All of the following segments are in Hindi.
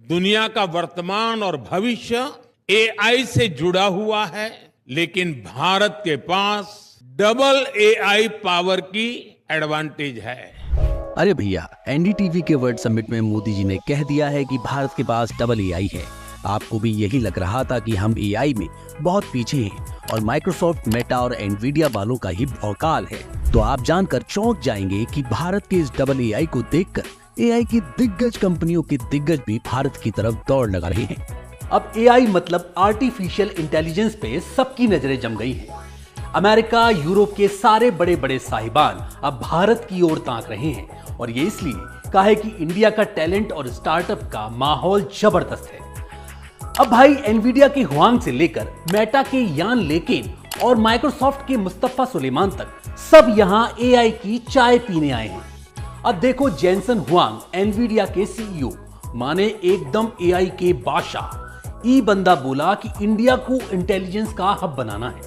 दुनिया का वर्तमान और भविष्य एआई से जुड़ा हुआ है, लेकिन भारत के पास डबल एआई पावर की एडवांटेज है। अरे भैया, एनडीटीवी के वर्ल्ड समिट में मोदी जी ने कह दिया है कि भारत के पास डबल एआई है। आपको भी यही लग रहा था कि हम एआई में बहुत पीछे हैं और माइक्रोसॉफ्ट, मेटा और एनवीडिया वालों का ही भौकाल है, तो आप जानकर चौंक जाएंगे कि भारत के इस डबल एआई को देखकर एआई की दिग्गज कंपनियों के दिग्गज भी भारत की तरफ दौड़ लगा रहे हैं। अब एआई मतलब आर्टिफिशियल इंटेलिजेंस पे सबकी नजरें जम गई हैं। अमेरिका, यूरोप के सारे बड़े बड़े साहिबान अब भारत की ओर ताक रहे हैं, और ये इसलिए काहे कि इंडिया का टैलेंट और स्टार्टअप का माहौल जबरदस्त है। अब भाई एनवीडिया के हुआंग से लेकर मेटा के यान लेकेन और माइक्रोसॉफ्ट के मुस्तफा सुलेमान तक सब यहां एआई की चाय पीने आए हैं। अब देखो, जेनसन हुआंग एनवीडिया के सीईओ, माने एकदम एआई के बादशाह। ई बंदा बोला कि इंडिया को इंटेलिजेंस का हब बनाना है।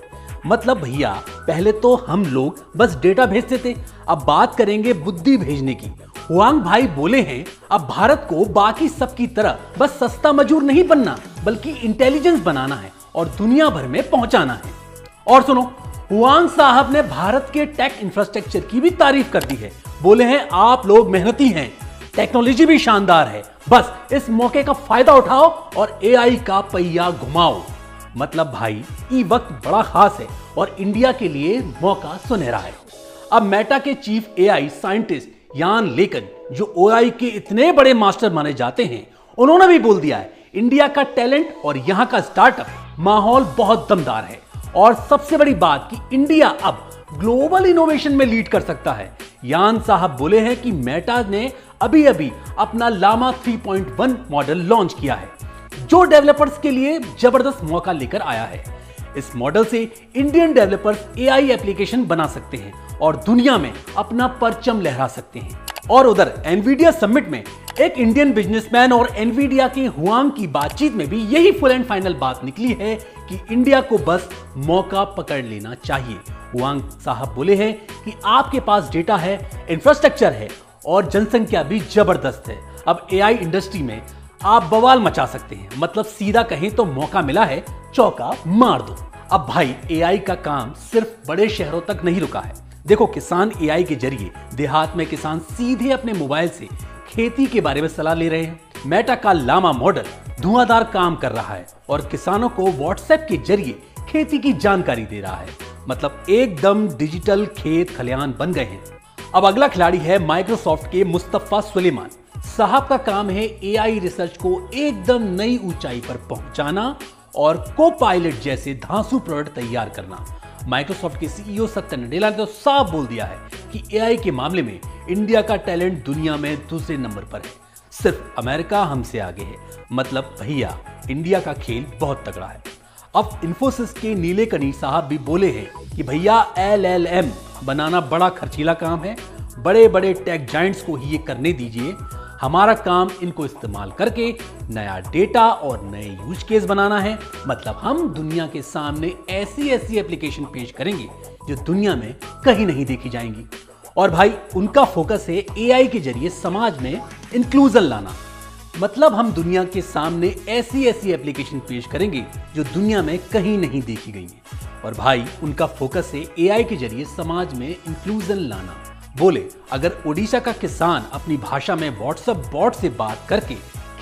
मतलब भैया, पहले तो हम लोग बस डेटा भेजते थे, अब बात करेंगे बुद्धि भेजने की। हुआंग भाई बोले हैं, अब भारत को बाकी सबकी तरह बस सस्ता मजूर नहीं बनना, बल्कि इंटेलिजेंस बनाना है और दुनिया भर में पहुंचाना है। और सुनो, हुआंग साहब ने भारत के टेक इंफ्रास्ट्रक्चर की भी तारीफ कर दी है। बोले हैं, आप लोग मेहनती हैं, टेक्नोलॉजी भी शानदार है, बस इस मौके का फायदा उठाओ और एआई का पहिया घुमाओ। मतलब भाई, ये वक्त बड़ा खास है और इंडिया के लिए मौका सुनहरा है। अब मेटा के चीफ एआई साइंटिस्ट यान लेकन, जो एआई के इतने बड़े मास्टर माने जाते हैं, उन्होंने भी बोल दिया है, इंडिया का टैलेंट और यहां का स्टार्टअप माहौल बहुत दमदार है। और सबसे बड़ी बात कि इंडिया अब ग्लोबल इनोवेशन में लीड कर सकता है। यान साहब बोले हैं कि मेटा ने अभी अभी अपना लामा 3.1 मॉडल लॉन्च किया है, जो डेवलपर्स के लिए जबरदस्त मौका लेकर आया है। इस मॉडल से इंडियन डेवलपर्स एआई एप्लीकेशन बना सकते हैं और दुनिया में अपना परचम लहरा सकते हैं। और उधर एनवीडिया समिट में एक इंडियन बिजनेसमैन और एनवीडिया के हुआंग की बातचीत में भी यही फुल एंड फाइनल बात निकली है कि इंडिया को बस मौका पकड़ लेना चाहिए। हुआंग साहब बोले हैं कि आपके पास डेटा है, इंफ्रास्ट्रक्चर है और जनसंख्या भी जबरदस्त है। अब एआई इंडस्ट्री में आप बवाल मचा सकते हैं। मतलब सीधा कहें तो मौका मिला है, चौका मार दो। अब भाई, एआई का काम सिर्फ बड़े शहरों तक नहीं रुका है। देखो, किसान एआई के जरिए देहात में किसान सीधे अपने मोबाइल से खेती के बारे में सलाह ले रहे हैं। मेटा का लामा मॉडल धुआंधार काम कर रहा है और किसानों को व्हाट्सएप के जरिए खेती की जानकारी दे रहा है। मतलब एकदम डिजिटल खेत खलियान बन गए हैं। अब अगला खिलाड़ी है माइक्रोसॉफ्ट के मुस्तफा सुलेमान साहब का काम है एआई रिसर्च को एकदम नई ऊंचाई पर पहुंचाना और को-पायलट जैसे धांसू प्रोडक्ट तैयार करना। माइक्रोसॉफ्ट के सीईओ सत्या नडेला ने तो साफ बोल दिया है कि एआई के मामले में इंडिया का टैलेंट दुनिया में दूसरे नंबर पर है, सिर्फ अमेरिका हमसे आगे है। मतलब भैया, इंडिया का खेल बहुत तगड़ा है। अब इन्फोसिस के नीलेकनी साहब भी बोले हैं कि भैया, एलएलएम बनाना बड़ा खर्चीला काम है, बड़े बड़े टेक जायंट्स को ही ये करने दीजिए। हमारा काम इनको इस्तेमाल करके नया डेटा और नए यूज केस बनाना है। मतलब हम दुनिया के सामने ऐसी ऐसी एप्लीकेशन पेश करेंगे जो दुनिया में कहीं नहीं देखी जाएंगी। और भाई, उनका फोकस है एआई के जरिए समाज में इंक्लूजन लाना। मतलब हम दुनिया के सामने ऐसी ऐसी एप्लीकेशन पेश करेंगे जो दुनिया में कहीं नहीं देखी गई है। और भाई, उनका फोकस है एआई के जरिए समाज में इंक्लूजन लाना। बोले, अगर ओडिशा का किसान अपनी भाषा में व्हाट्सएप बॉट से बात करके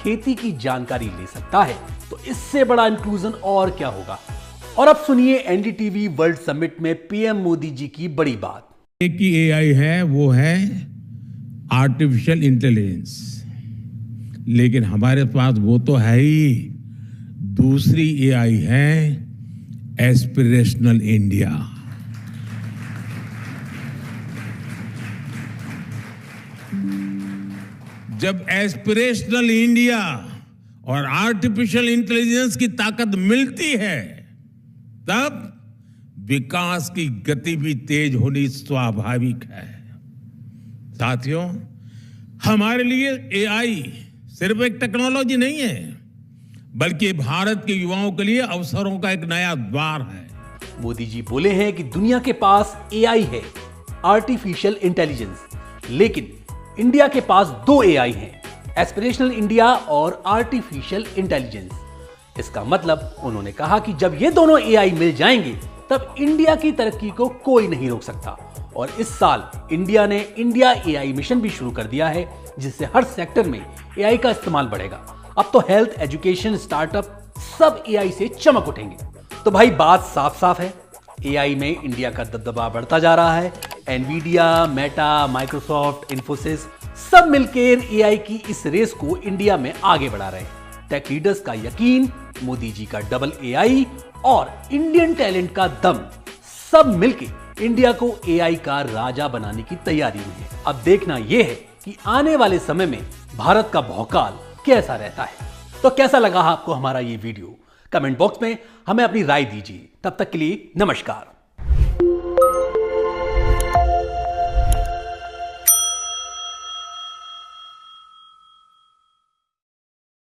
खेती की जानकारी ले सकता है, तो इससे बड़ा इंक्लूजन और क्या होगा। और अब सुनिए एनडीटीवी वर्ल्ड समिट में पीएम मोदी जी की बड़ी बात। एक ही एआई है, वो है आर्टिफिशियल इंटेलिजेंस, लेकिन हमारे पास वो तो है ही। दूसरी एआई है एस्पिरेशनल इंडिया। जब एस्पिरेशनल इंडिया और आर्टिफिशियल इंटेलिजेंस की ताकत मिलती है, तब विकास की गति भी तेज होनी स्वाभाविक है। साथियों, हमारे लिए एआई सिर्फ एक टेक्नोलॉजी नहीं है, बल्कि भारत के युवाओं के लिए अवसरों का एक नया द्वार है। मोदी जी बोले हैं कि दुनिया के पास एआई है, आर्टिफिशियल इंटेलिजेंस, लेकिन इंडिया के पास दो एआई हैं, एस्पिरेशनल इंडिया और आर्टिफिशियल इंटेलिजेंस। इसका मतलब उन्होंने कहा कि जब ये दोनों एआई मिल जाएंगे तब इंडिया की तरक्की को कोई नहीं रोक सकता। और इस साल इंडिया ने इंडिया एआई मिशन भी शुरू कर दिया है, जिससे हर सेक्टर में एआई का इस्तेमाल बढ़ेगा। अब तो हेल्थ, एजुकेशन, स्टार्टअप सब एआई से चमक उठेंगे। तो भाई बात साफ साफ है, एआई में इंडिया का दबदबा बढ़ता जा रहा है। एनवीडिया, मेटा, माइक्रोसॉफ्ट, इन्फोसिस सब मिलकर एआई की इस रेस को इंडिया में आगे बढ़ा रहे हैं। टेक लीडर्स का यकीन, मोदी जी का डबल एआई और इंडियन टैलेंट का दम सब मिलकर इंडिया को एआई का राजा बनाने की तैयारी में है। अब देखना यह है कि आने वाले समय में भारत का भौकाल कैसा रहता है। तो कैसा लगा आपको हमारा ये वीडियो? कमेंट बॉक्स में हमें अपनी राय दीजिए। तब तक के लिए नमस्कार।